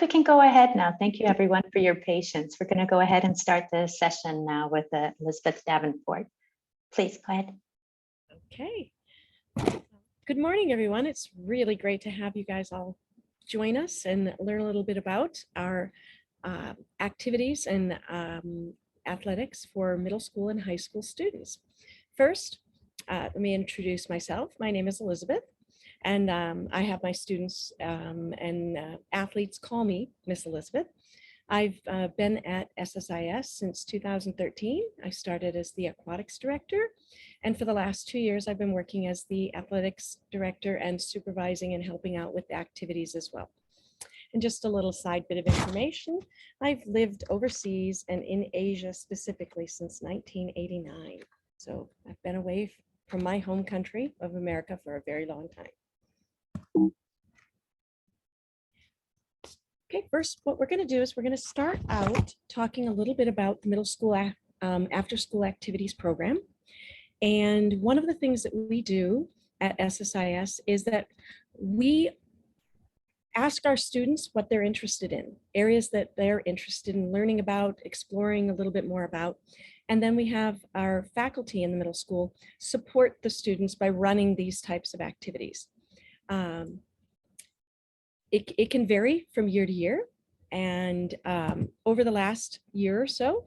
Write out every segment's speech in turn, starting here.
we can go ahead now. Thank you everyone for your patience. We're going to go ahead and start the session now with Elizabeth Davenport. Please go ahead. Okay. Good morning, everyone. It's really great to have you guys all join us and learn a little bit about our activities and athletics for middle school and high school students. First, let me introduce myself. My name is Elizabeth, and I have my students and athletes call me Miss Elizabeth. I've been at SSIS since 2013. I started as the aquatics director, and for the last 2 years, I've been working as the athletics director and supervising and helping out with the activities as well. And just a little side bit of information, I've lived overseas and in Asia specifically since 1989. So I've been away from my home country of America for a very long time. Okay, first, what we're going to do is we're going to start out talking a little bit about the middle school after school activities program. And one of the things that we do at SSIS is that we ask our students what they're interested in, areas that they're interested in learning about, exploring a little bit more about. And then we have our faculty in the middle school support the students by running these types of activities. It can vary from year to year. And over the last year or so,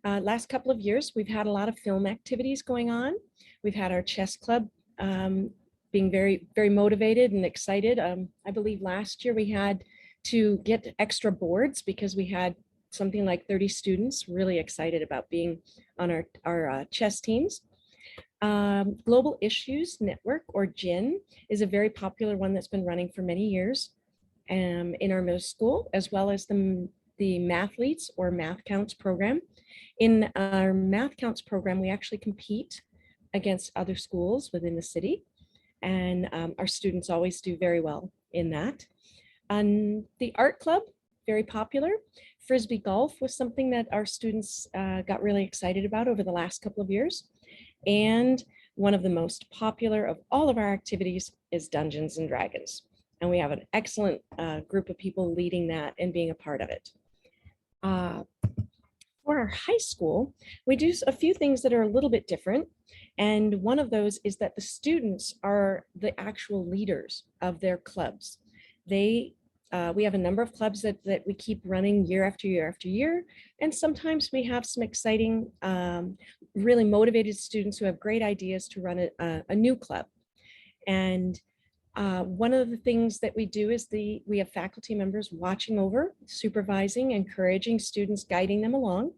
last couple of years, we've had a lot of film activities going on. We've had our chess club being very, very motivated and excited. I believe last year we had to get extra boards because we had something like 30 students really excited about being on our chess teams. Global Issues Network, or GIN, is a very popular one that's been running for many years in our middle school, as well as the Mathletes or Math Counts program. In our Math Counts program, we actually compete against other schools within the city, and our students always do very well in that. And the art club, very popular. Frisbee golf was something that our students got really excited about over the last couple of years. And one of the most popular of all of our activities is Dungeons and Dragons. And we have an excellent group of people leading that and being a part of it. For our high school, we do a few things that are a little bit different. And one of those is that the students are the actual leaders of their clubs. We have a number of clubs that we keep running year after year after year. And sometimes we have some exciting, really motivated students who have great ideas to run a new club. And one of the things that we do is we have faculty members watching over, supervising, encouraging students, guiding them along.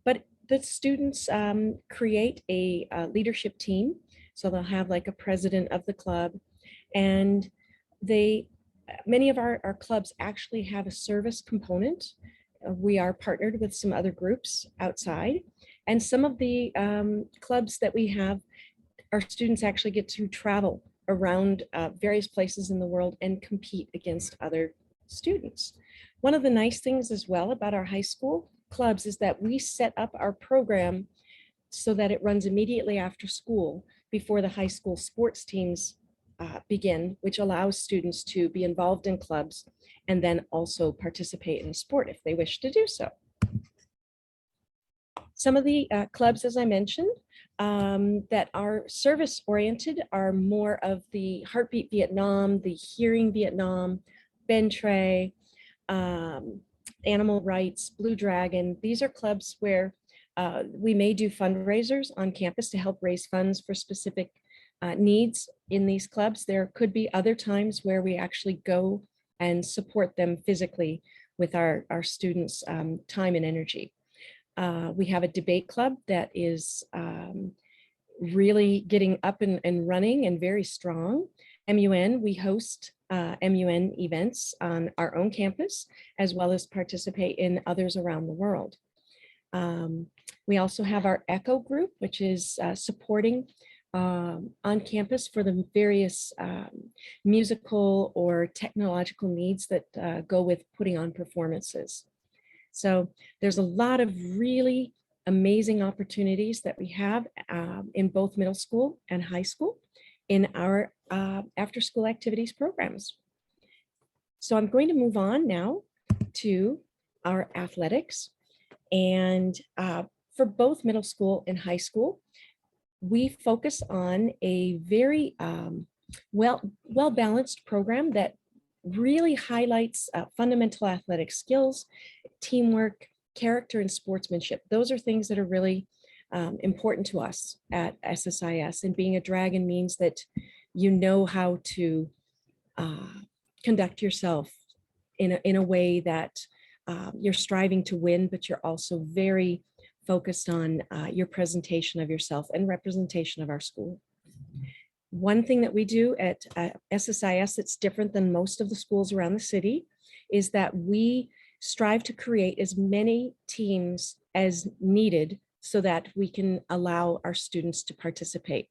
But the students create a leadership team. So they'll have like a president of the club. And many of our clubs actually have a service component. We are partnered with some other groups outside. And some of the clubs that we have, our students actually get to travel around various places in the world and compete against other students. One of the nice things as well about our high school clubs is that we set up our program so that it runs immediately after school before the high school sports teams begin, which allows students to be involved in clubs and then also participate in a sport if they wish to do so. Some of the clubs, as I mentioned, that are service oriented are more of the Heartbeat Vietnam, the Hearing Vietnam, Bentray, Animal Rights, Blue Dragon. These are clubs where we may do fundraisers on campus to help raise funds for specific needs in these clubs. There could be other times where we actually go and support them physically with our students' time and energy. We have a debate club that is really getting up and running and very strong. MUN, we host MUN events on our own campus, as well as participate in others around the world. We also have our ECHO group, which is supporting on campus for the various musical or technological needs that go with putting on performances. So there's a lot of really amazing opportunities that we have in both middle school and high school in our after school activities programs. So I'm going to move on now to our athletics. And for both middle school and high school, we focus on a very well-balanced program that really highlights fundamental athletic skills, teamwork, character, and sportsmanship. Those are things that are really important to us at SSIS. And being a dragon means that you know how to conduct yourself in a way that you're striving to win, but you're also very focused on your presentation of yourself and representation of our school. One thing that we do at SSIS that's different than most of the schools around the city is that we strive to create as many teams as needed so that we can allow our students to participate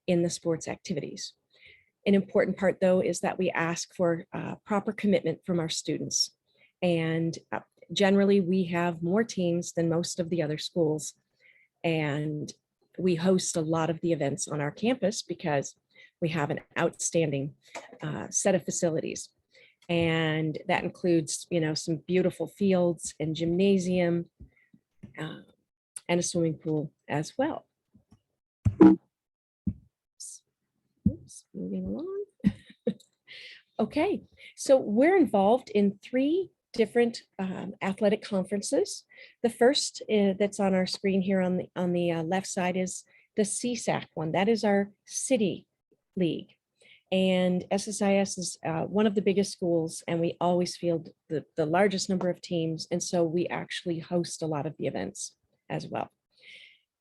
in the sports activities. An important part, though, is that we ask for proper commitment from our students. And generally, we have more teams than most of the other schools. And we host a lot of the events on our campus because we have an outstanding set of facilities. And that includes, some beautiful fields and gymnasium and a swimming pool as well. Oops, moving along. Okay, so we're involved in 3 different athletic conferences. The first that's on our screen here on the left side is the CSAC one. That is our city league. And SSIS is one of the biggest schools, and we always field the largest number of teams. And so we actually host a lot of the events as well.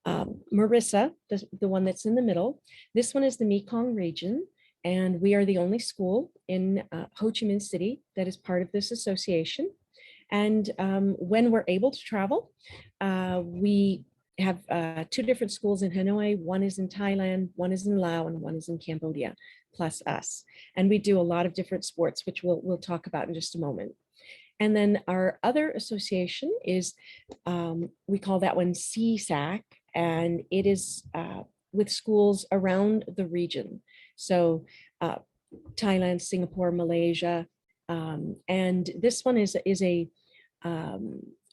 Marissa, the one that's in the middle, this one is the Mekong region. And we are the only school in Ho Chi Minh City that is part of this association. And when we're able to travel, we have 2 different schools in Hanoi. One is in Thailand, one is in Laos, and one is in Cambodia, plus us. And we do a lot of different sports, which we'll talk about in just a moment. And then our other association is, we call that one CSAC, and it is with schools around the region. So Thailand, Singapore, Malaysia, and this one is a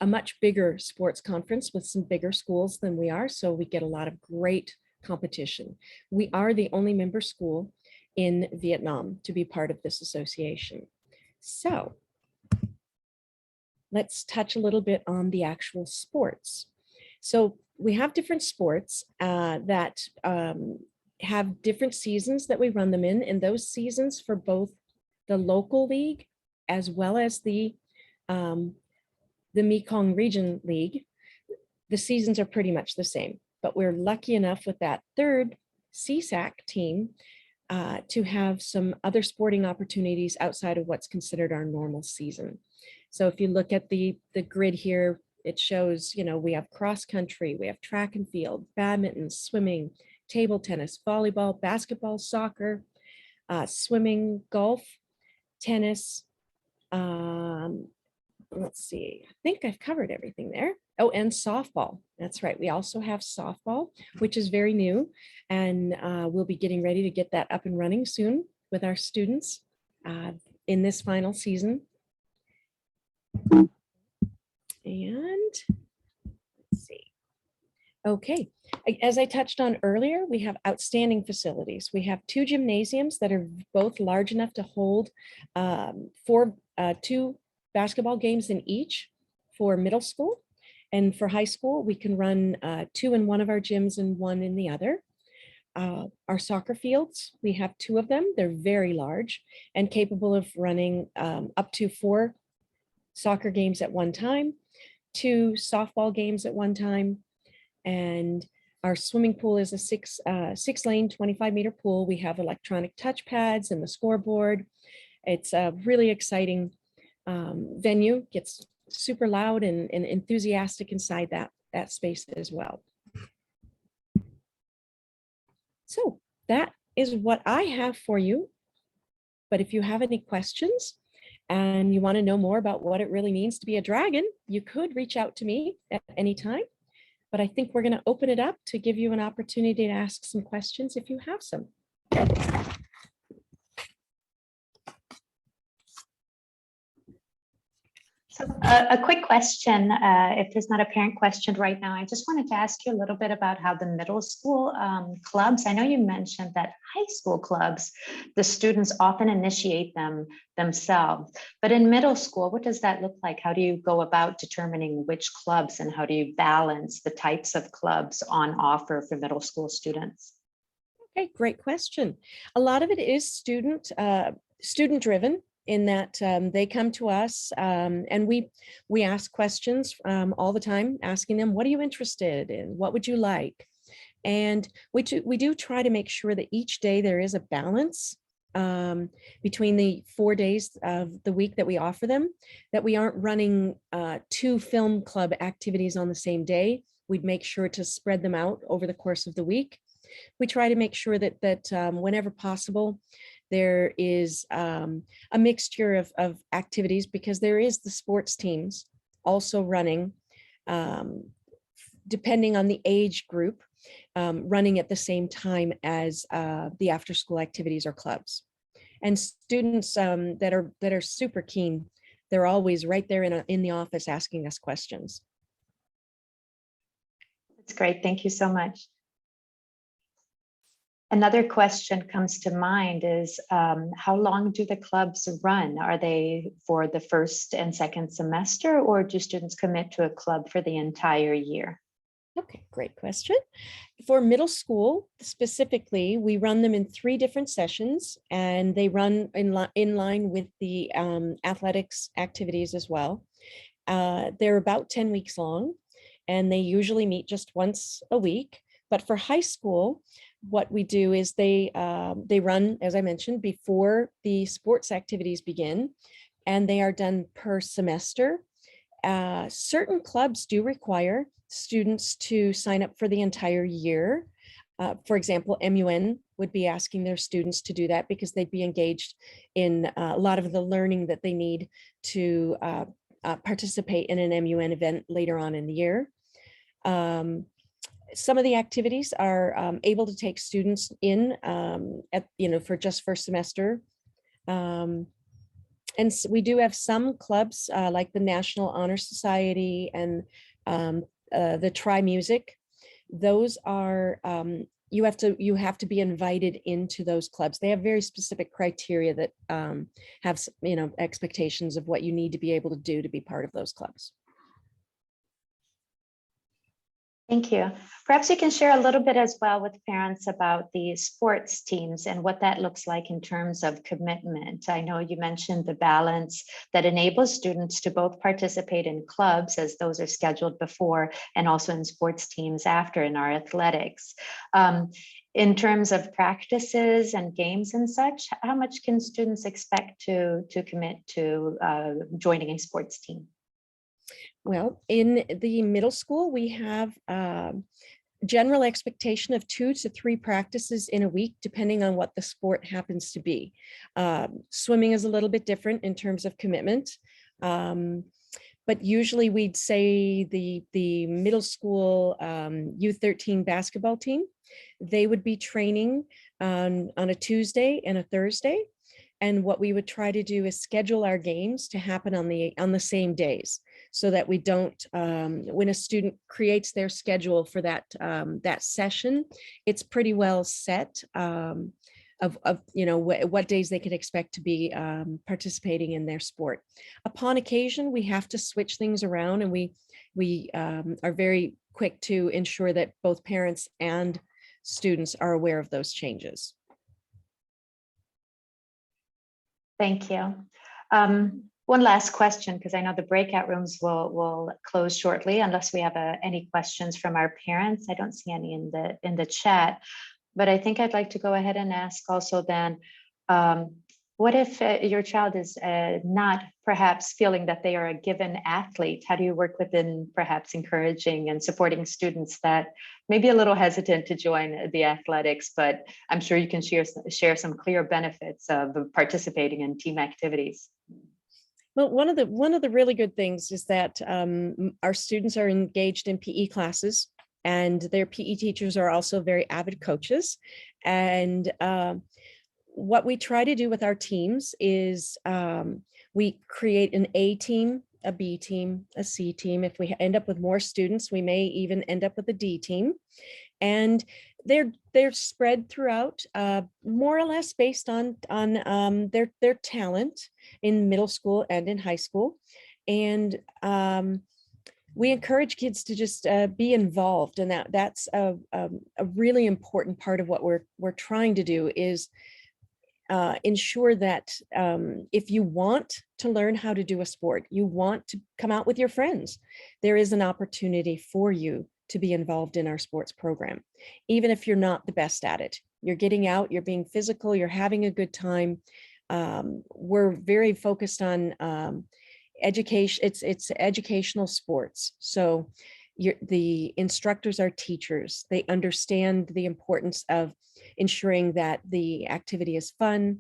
much bigger sports conference with some bigger schools than we are. So we get a lot of great competition. We are the only member school in Vietnam to be part of this association. So let's touch a little bit on the actual sports. So we have different sports that have different seasons that we run them in, and those seasons for both the local league as well as the Mekong Region League, the seasons are pretty much the same. But we're lucky enough with that third CSAC team to have some other sporting opportunities outside of what's considered our normal season. So if you look at the grid here, it shows, we have cross country, we have track and field, badminton, swimming, table tennis, volleyball, basketball, soccer, swimming, golf, tennis. Let's see, I think I've covered everything there. Oh, and softball. That's right. We also have softball, which is very new. And we'll be getting ready to get that up and running soon with our students in this final season. And let's see. Okay, as I touched on earlier, we have outstanding facilities. We have 2 gymnasiums that are both large enough to hold 2 basketball games in each for middle school. And for high school, we can run 2 in one of our gyms and 1 in the other. Our soccer fields, we have 2 of them. They're very large and capable of running up to 4 soccer games at one time, 2 softball games at one time. And our swimming pool is a 6-lane, 25-meter pool. We have electronic touch pads and the scoreboard. It's a really exciting venue. Gets super loud and enthusiastic inside that space as well. So that is what I have for you. But if you have any questions and you want to know more about what it really means to be a dragon, you could reach out to me at any time. But I think we're going to open it up to give you an opportunity to ask some questions if you have some. So a quick question, if there's not a parent question right now, I just wanted to ask you a little bit about how the middle school clubs, I know you mentioned that high school clubs, the students often initiate them themselves, but in middle school, what does that look like? How do you go about determining which clubs and how do you balance the types of clubs on offer for middle school students? Okay, great question. A lot of it is student driven in that they come to us and we ask questions all the time, asking them, what are you interested in? What would you like? And we do try to make sure that each day there is a balance between the 4 days of the week that we offer them, that we aren't running 2 film club activities on the same day. We'd make sure to spread them out over the course of the week. We try to make sure that whenever possible, there is a mixture of activities, because there is the sports teams also running, depending on the age group, running at the same time as the after school activities or clubs. And students that are super keen, they're always right there in the office asking us questions. That's great. Thank you so much. Another question comes to mind is how long do the clubs run? Are they for the first and second semester, or do students commit to a club for the entire year? Okay, great question. For middle school specifically, we run them in 3 different sessions, and they run in line with the athletics activities as well. They're about 10 weeks long, and they usually meet just once a week. But for high school, what we do is they run, as I mentioned, before the sports activities begin, and they are done per semester. Certain clubs do require students to sign up for the entire year. For example, MUN would be asking their students to do that because they'd be engaged in a lot of the learning that they need to participate in an MUN event later on in the year. Some of the activities are able to take students in for just first semester. And we do have some clubs like the National Honor Society and the Try Music. Those are you have to be invited into those clubs. They have very specific criteria that have expectations of what you need to be able to do to be part of those clubs. Thank you. Perhaps you can share a little bit as well with parents about the sports teams and what that looks like in terms of commitment. I know you mentioned the balance that enables students to both participate in clubs, as those are scheduled before, and also in sports teams after in our athletics. In terms of practices and games and such, how much can students expect to commit to joining a sports team? Well, in the middle school, we have general expectation of 2 to 3 practices in a week, depending on what the sport happens to be. Swimming is a little bit different in terms of commitment. But usually we'd say the middle school U13 basketball team, they would be training on a Tuesday and a Thursday. And what we would try to do is schedule our games to happen on the same days, so that we don't, when a student creates their schedule for that session, it's pretty well set of what days they can expect to be participating in their sport. Upon occasion, we have to switch things around, and we are very quick to ensure that both parents and students are aware of those changes. Thank you. One last question, because I know the breakout rooms will close shortly unless we have any questions from our parents. I don't see any in the chat, but I think I'd like to go ahead and ask also then, what if your child is not perhaps feeling that they are a given athlete? How do you work within perhaps encouraging and supporting students that may be a little hesitant to join the athletics, but I'm sure you can share some clear benefits of participating in team activities? Well, one of the really good things is that our students are engaged in PE classes, and their PE teachers are also very avid coaches. And what we try to do with our teams is we create an A team a B team, a C team. If we end up with more students, we may even end up with a D team. And they're spread throughout, more or less based on their talent in middle school and in high school. And we encourage kids to just be involved, and that's a really important part of what we're trying to do is ensure that if you want to learn how to do a sport, you want to come out with your friends, there is an opportunity for you to be involved in our sports program. Even if you're not the best at it, you're getting out, you're being physical, you're having a good time. We're very focused on education. It's educational sports. So the instructors are teachers. They understand the importance of ensuring that the activity is fun,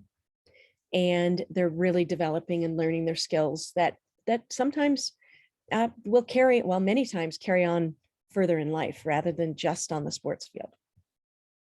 and they're really developing and learning their skills that sometimes will carry, well, many times carry on further in life rather than just on the sports field.